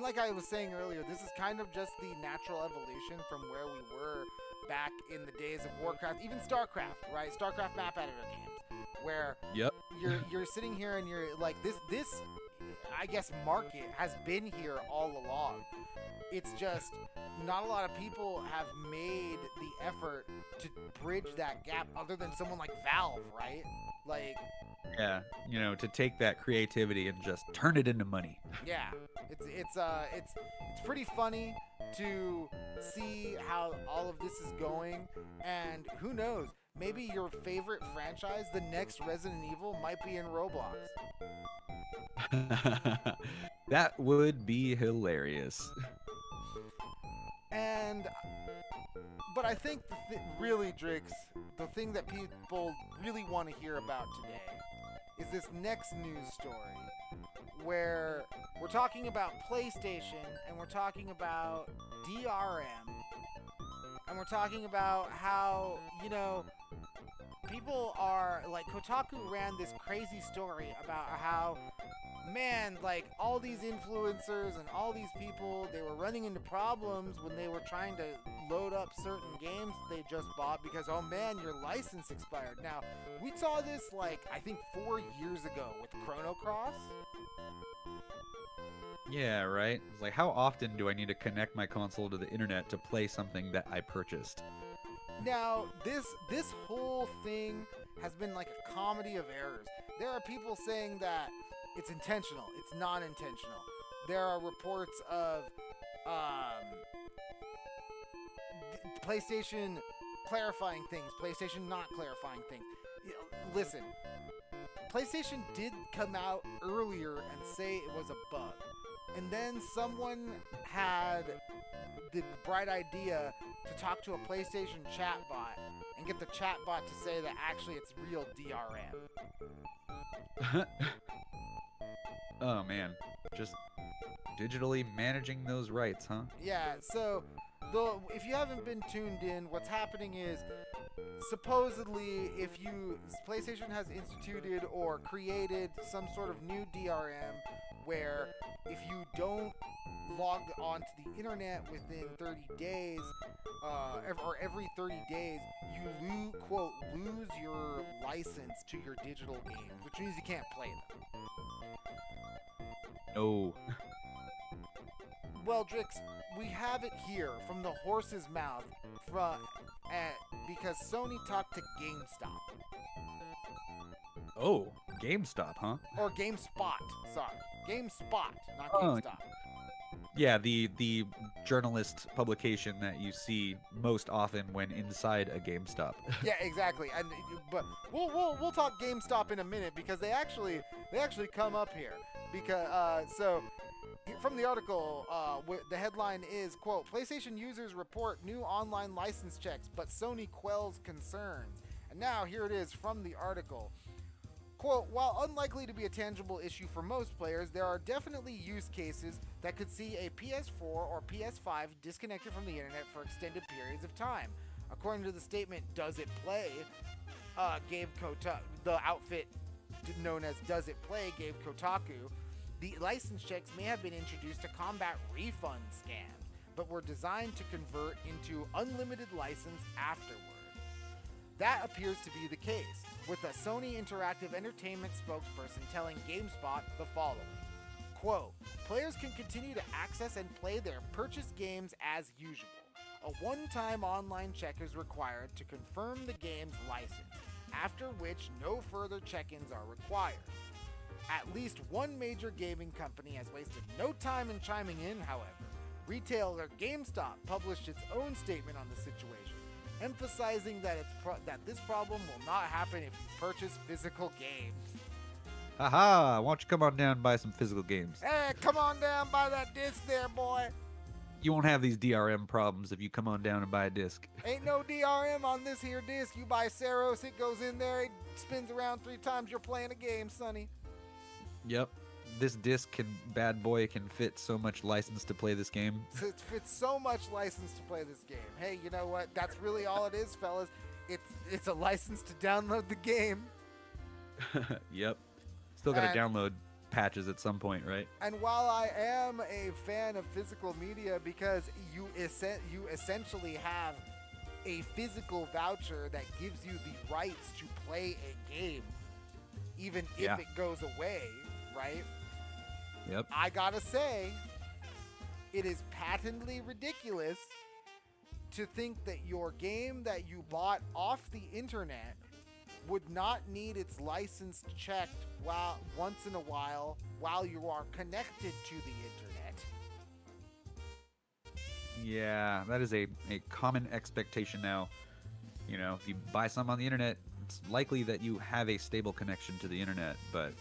like I was saying earlier, this is kind of just the natural evolution from where we were back in the days of Warcraft, even StarCraft, right? StarCraft map editor games, where Yep. you're sitting here and you're like, this I guess market has been here all along. It's just not a lot of people have made the effort to bridge that gap other than someone like Valve, right? Like, Yeah, to take that creativity and just turn it into money. yeah, it's pretty funny to see how all of this is going, and who knows, maybe your favorite franchise, the next Resident Evil, might be in Roblox. That would be hilarious. But I think really, Drix, the thing that people really want to hear about today is this next news story where we're talking about PlayStation and we're talking about DRM and we're talking about how, people are like, Kotaku ran this crazy story about how, man, like all these influencers and all these people, they were running into problems when they were trying to load up certain games they just bought because, oh man, your license expired. Now, we saw this like, I think 4 years ago with Chrono Cross. Yeah, right? It's like, how often do I need to connect my console to the internet to play something that I purchased? Now, this whole thing has been like a comedy of errors. There are people saying that it's intentional, it's non-intentional. There are reports of PlayStation clarifying things, PlayStation not clarifying things. Listen, PlayStation did come out earlier and say it was a bug. And then someone had the bright idea to talk to a PlayStation chatbot and get the chatbot to say that actually it's real DRM. Oh man, just digitally managing those rights, huh? Yeah, so if you haven't been tuned in, what's happening is supposedly PlayStation has instituted or created some sort of new DRM where if you don't log onto the internet within 30 days, or every 30 days, you lose your license to your digital games, which means you can't play them. No. Well, Drix, we have it here from the horse's mouth because Sony talked to GameStop. Oh, GameStop, huh? Or GameSpot, sorry. GameSpot, not Oh, GameStop. Yeah, the journalist publication that you see most often when inside a GameStop. Yeah, exactly. But we'll talk GameStop in a minute because they actually come up here because so from the article, the headline is, quote, PlayStation users report new online license checks, but Sony quells concerns. And now here it is from the article. Quote, while unlikely to be a tangible issue for most players, there are definitely use cases that could see a PS4 or PS5 disconnected from the internet for extended periods of time. According to the statement, Does It Play, the outfit known as Does It Play gave Kotaku, the license checks may have been introduced to combat refund scams, but were designed to convert into unlimited license afterward. That appears to be the case, with a Sony Interactive Entertainment spokesperson telling GameSpot the following. Quote, players can continue to access and play their purchased games as usual. A one-time online check is required to confirm the game's license, after which no further check-ins are required. At least one major gaming company has wasted no time in chiming in, however. Retailer GameStop published its own statement on the situation, emphasizing that that this problem will not happen if you purchase physical games. Haha, why don't you come on down and buy some physical games? Hey, come on down, buy that disc there, boy. You won't have these DRM problems if you come on down and buy a disc. Ain't no DRM on this here disc. You buy Saros, it goes in there, it spins around 3 times, you're playing a game, sonny. Yep. This disc bad boy can fit so much license to play this game. It fits so much license to play this game. Hey, you know what? That's really all it is, fellas. It's a license to download the game. Yep. Still got to download patches at some point, right? And while I am a fan of physical media because you essentially have a physical voucher that gives you the rights to play a game, even if it goes away, right? Yep. I gotta say, it is patently ridiculous to think that your game that you bought off the internet would not need its license checked once in a while you are connected to the internet. Yeah, that is a common expectation now. You know, if you buy something on the internet, it's likely that you have a stable connection to the internet, but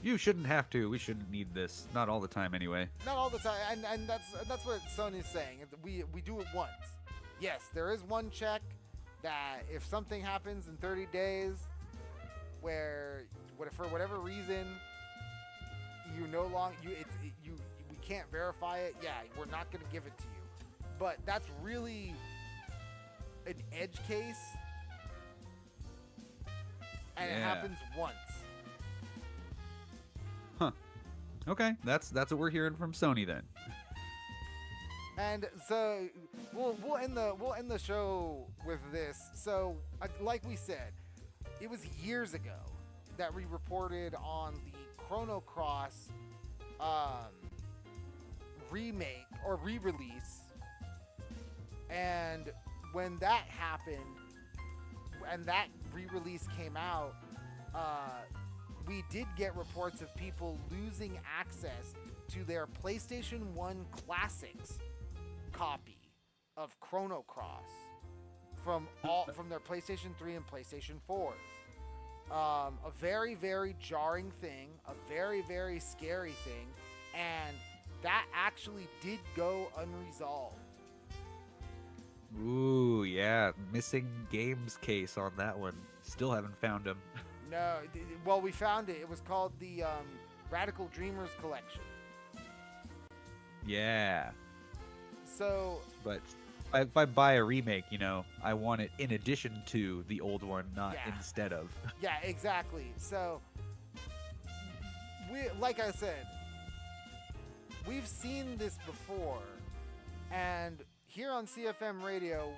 you shouldn't have to. We shouldn't need this. Not all the time, anyway. Not all the time, and that's what Sony's saying. We do it once. Yes, there is one check that if something happens in 30 days, where for whatever reason we can't verify it. Yeah, we're not going to give it to you. But that's really an edge case, and it happens once. Huh. Okay, that's what we're hearing from Sony then. And so we'll end the show with this. So like we said, it was years ago that we reported on the Chrono Cross remake or re-release, and when that happened and that re-release came out, we did get reports of people losing access to their PlayStation 1 Classics copy of Chrono Cross from their PlayStation 3 and PlayStation 4s. A very, very jarring thing, a very, very scary thing, and that actually did go unresolved. Ooh, yeah, missing games case on that one. Still haven't found him. No, well, we found it. It was called the Radical Dreamers Collection. Yeah. So, but if I buy a remake, you know, I want it in addition to the old one, not instead of. Yeah, exactly. So, like I said, we've seen this before, and here on CFM Radio,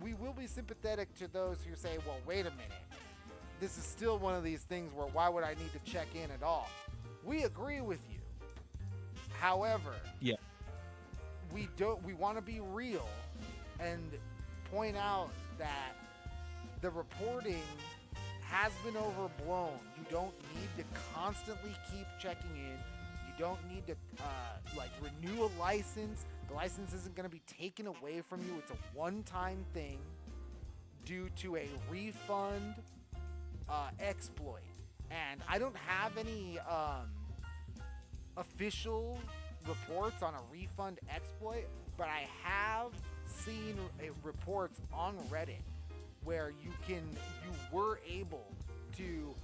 we will be sympathetic to those who say, well, wait a minute. This is still one of these things where why would I need to check in at all? We agree with you. However, we want to be real and point out that the reporting has been overblown. You don't need to constantly keep checking in. You don't need to renew a license. The license isn't going to be taken away from you. It's a one-time thing due to a refund exploit. And I don't have any official reports on a refund exploit, but I have seen reports on Reddit where you were able to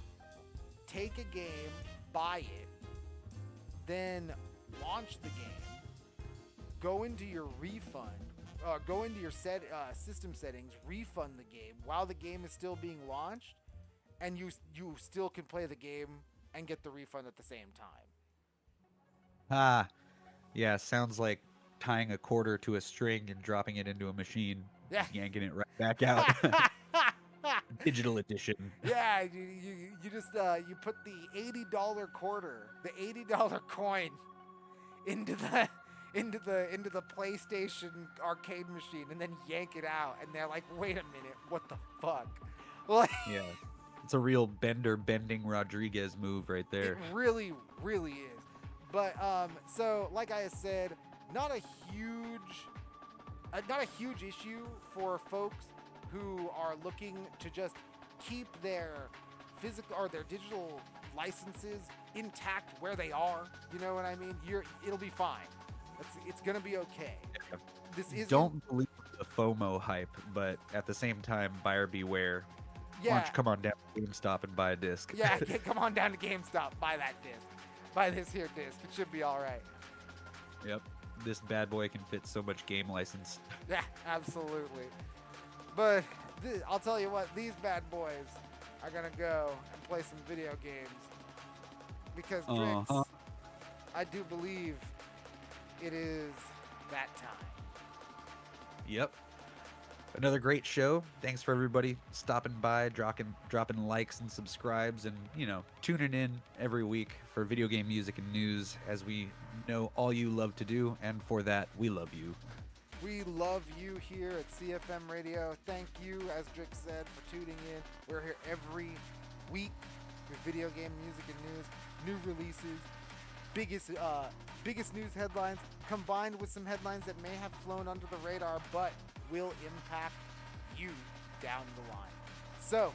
take a game, buy it, then launch the game, go into your system settings, refund the game while the game is still being launched, and you still can play the game and get the refund at the same time. Yeah, sounds like tying a quarter to a string and dropping it into a machine, yanking it right back out. Digital edition. Yeah, you just you put the $80 quarter, the $80 coin into the PlayStation arcade machine, and then yank it out, and they're like, wait a minute, what the fuck? Like, yeah. It's a real Bender bending Rodriguez move right there. It really, really is. But so like I said, not a huge issue for folks who are looking to just keep their physical or their digital licenses intact where they are. You know what I mean? It'll be fine. It's gonna be okay. This is Don't believe the FOMO hype, but at the same time, buyer beware. Why don't yeah. you come on down to GameStop and buy a disc? Yeah, come on down to GameStop, buy that disc. Buy this here disc. It should be all right. Yep. This bad boy can fit so much game license. Yeah, absolutely. But I'll tell you what, these bad boys are going to go and play some video games. Because, Drix, I do believe it is that time. Yep. Another great show. Thanks for everybody stopping by, dropping likes and subscribes, and tuning in every week for video game music and news, as we know all you love to do, and for that we love you. We love you here at CFM Radio. Thank you, as Drix said, for tuning in. We're here every week with video game music and news, new releases, biggest news headlines, combined with some headlines that may have flown under the radar, but will impact you down the line. So,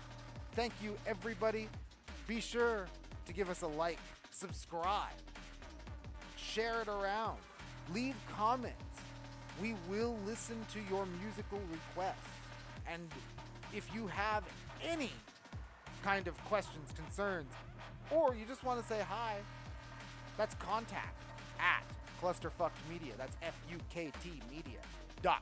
thank you, everybody. Be sure to give us a like, subscribe, share it around, leave comments. We will listen to your musical requests. And if you have any kind of questions, concerns, or you just want to say hi, that's contact at clusterfuckedmedia. That's FUKTmedia.com.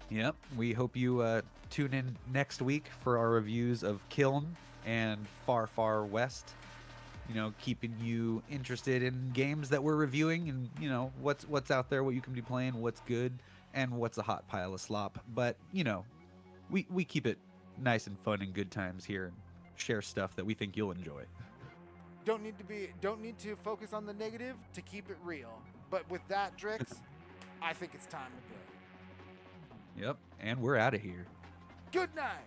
Yep. We hope you tune in next week for our reviews of Kiln and Far Far West. Keeping you interested in games that we're reviewing, and what's out there, what you can be playing, what's good, and what's a hot pile of slop. But we keep it nice and fun and good times here, and share stuff that we think you'll enjoy. Don't need to focus on the negative to keep it real. But with that, Drix, I think it's time to go. Yep, and we're out of here. Good night.